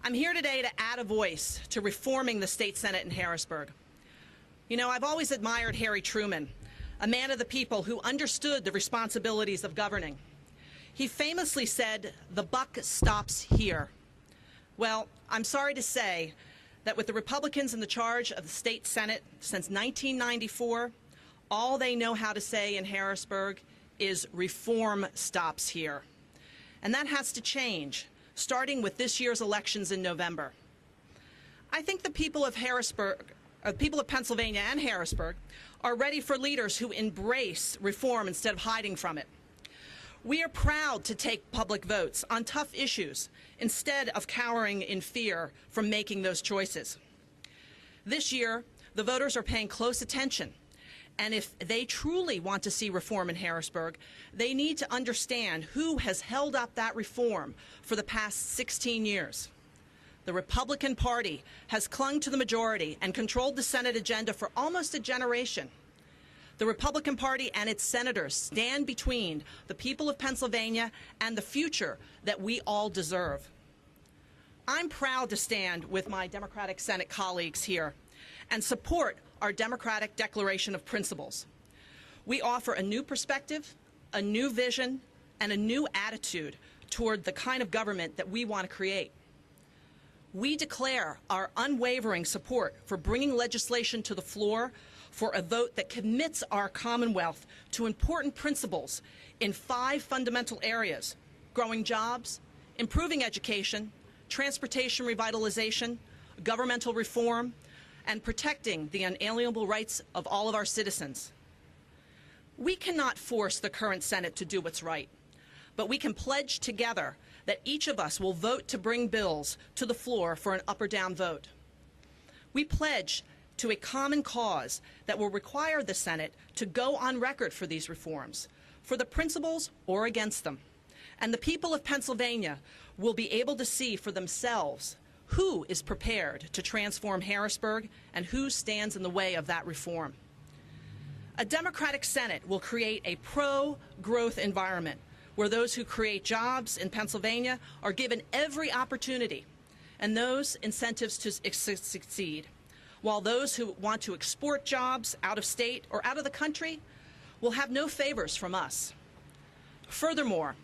I'm here today to add a voice to reforming the state Senate in Harrisburg. You know, I've always admired Harry Truman, a man of the people who understood the responsibilities of governing. He famously said, "The buck stops here." Well, I'm sorry to say that with the Republicans in the charge of the state Senate since 1994, all they know how to say in Harrisburg is reform stops here. And that has to change, starting with this year's elections in November. I think the people of Pennsylvania and Harrisburg are ready for leaders who embrace reform instead of hiding from it. We are proud to take public votes on tough issues instead of cowering in fear from making those choices. This year, the voters are paying close attention, and if they truly want to see reform in Harrisburg, they need to understand who has held up that reform for the past 16 years. The Republican Party has clung to the majority and controlled the Senate agenda for almost a generation. The Republican Party and its senators stand between the people of Pennsylvania and the future that we all deserve. I'm proud to stand with my Democratic Senate colleagues here and support our Democratic Declaration of Principles. We offer a new perspective, a new vision, and a new attitude toward the kind of government that we want to create. We declare our unwavering support for bringing legislation to the floor for a vote that commits our Commonwealth to important principles in 5 fundamental areas: growing jobs, improving education, transportation revitalization, governmental reform, and protecting the unalienable rights of all of our citizens. We cannot force the current Senate to do what's right, but we can pledge together that each of us will vote to bring bills to the floor for an up or down vote. We pledge to a common cause that will require the Senate to go on record for these reforms, for the principles or against them. And the people of Pennsylvania will be able to see for themselves who is prepared to transform Harrisburg and who stands in the way of that reform. A Democratic Senate will create a pro-growth environment where those who create jobs in Pennsylvania are given every opportunity and those incentives to succeed, while those who want to export jobs out of state or out of the country will have no favors from us. Furthermore,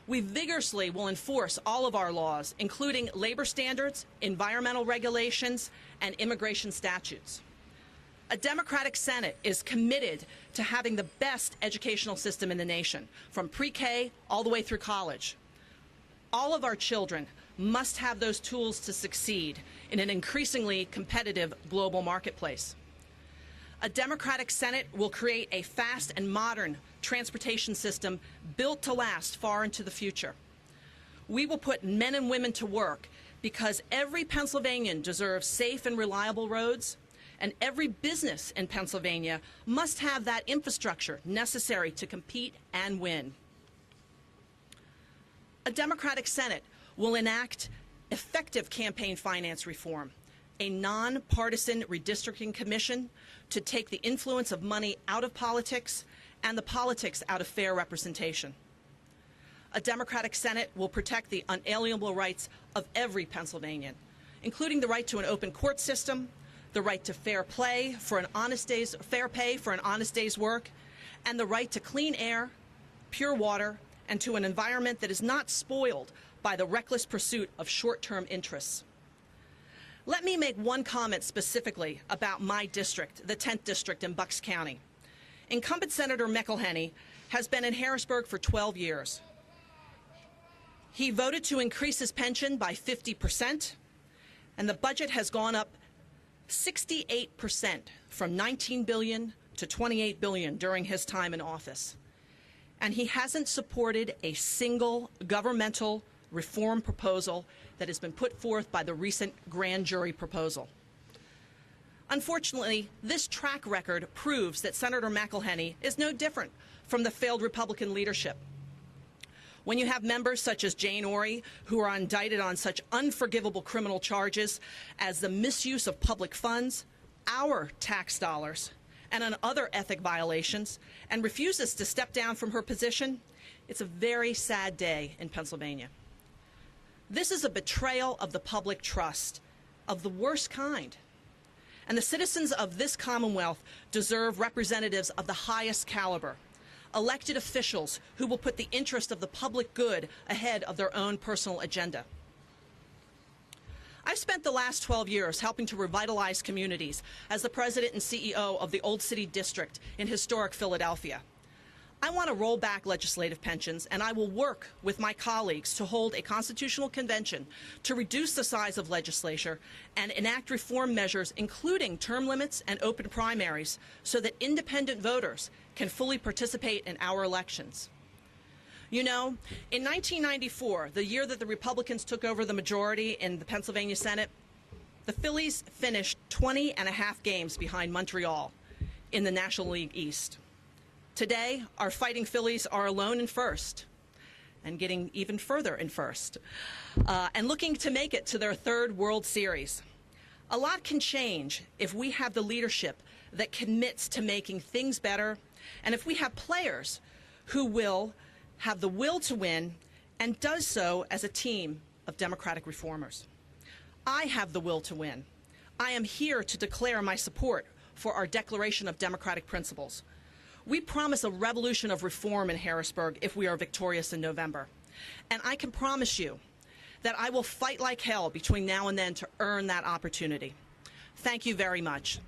we vigorously will enforce all of our laws, including labor standards, environmental regulations, and immigration statutes. A Democratic Senate is committed to having the best educational system in the nation, from pre-K all the way through college. All of our children must have those tools to succeed in an increasingly competitive global marketplace. A Democratic Senate will create a fast and modern transportation system built to last far into the future. We will put men and women to work because every Pennsylvanian deserves safe and reliable roads, and every business in Pennsylvania must have that infrastructure necessary to compete and win. A Democratic Senate will enact effective campaign finance reform, a nonpartisan redistricting commission to take the influence of money out of politics and the politics out of fair representation. A Democratic Senate will protect the unalienable rights of every Pennsylvanian, including the right to an open court system, the right to fair pay for an honest day's work, and the right to clean air, pure water, and to an environment that is not spoiled by the reckless pursuit of short-term interests. Let me make one comment specifically about my district, the 10th District in Bucks County. Incumbent Senator McElhenney has been in Harrisburg for 12 years. He voted to increase his pension by 50%, and the budget has gone up 68% from $19 billion to $28 billion during his time in office. And he hasn't supported a single governmental reform proposal that has been put forth by the recent grand jury proposal. Unfortunately, this track record proves that Senator McElhenney is no different from the failed Republican leadership. When you have members such as Jane Orey, who are indicted on such unforgivable criminal charges as the misuse of public funds, our tax dollars, and on other ethic violations, and refuses to step down from her position, it's a very sad day in Pennsylvania. This is a betrayal of the public trust of the worst kind. And the citizens of this Commonwealth deserve representatives of the highest caliber, elected officials who will put the interest of the public good ahead of their own personal agenda. I've spent the last 12 years helping to revitalize communities as the president and CEO of the Old City District in historic Philadelphia. I want to roll back legislative pensions, and I will work with my colleagues to hold a constitutional convention to reduce the size of legislature and enact reform measures, including term limits and open primaries, so that independent voters can fully participate in our elections. You know, in 1994, the year that the Republicans took over the majority in the Pennsylvania Senate, the Phillies finished 20.5 games behind Montreal in the National League East. Today, our Fighting Phillies are alone in first and getting even further in first and looking to make it to their third World Series. A lot can change if we have the leadership that commits to making things better and if we have players who will have the will to win and does so as a team of democratic reformers. I have the will to win. I am here to declare my support for our Declaration of Democratic Principles. We promise a revolution of reform in Harrisburg if we are victorious in November. And I can promise you that I will fight like hell between now and then to earn that opportunity. Thank you very much.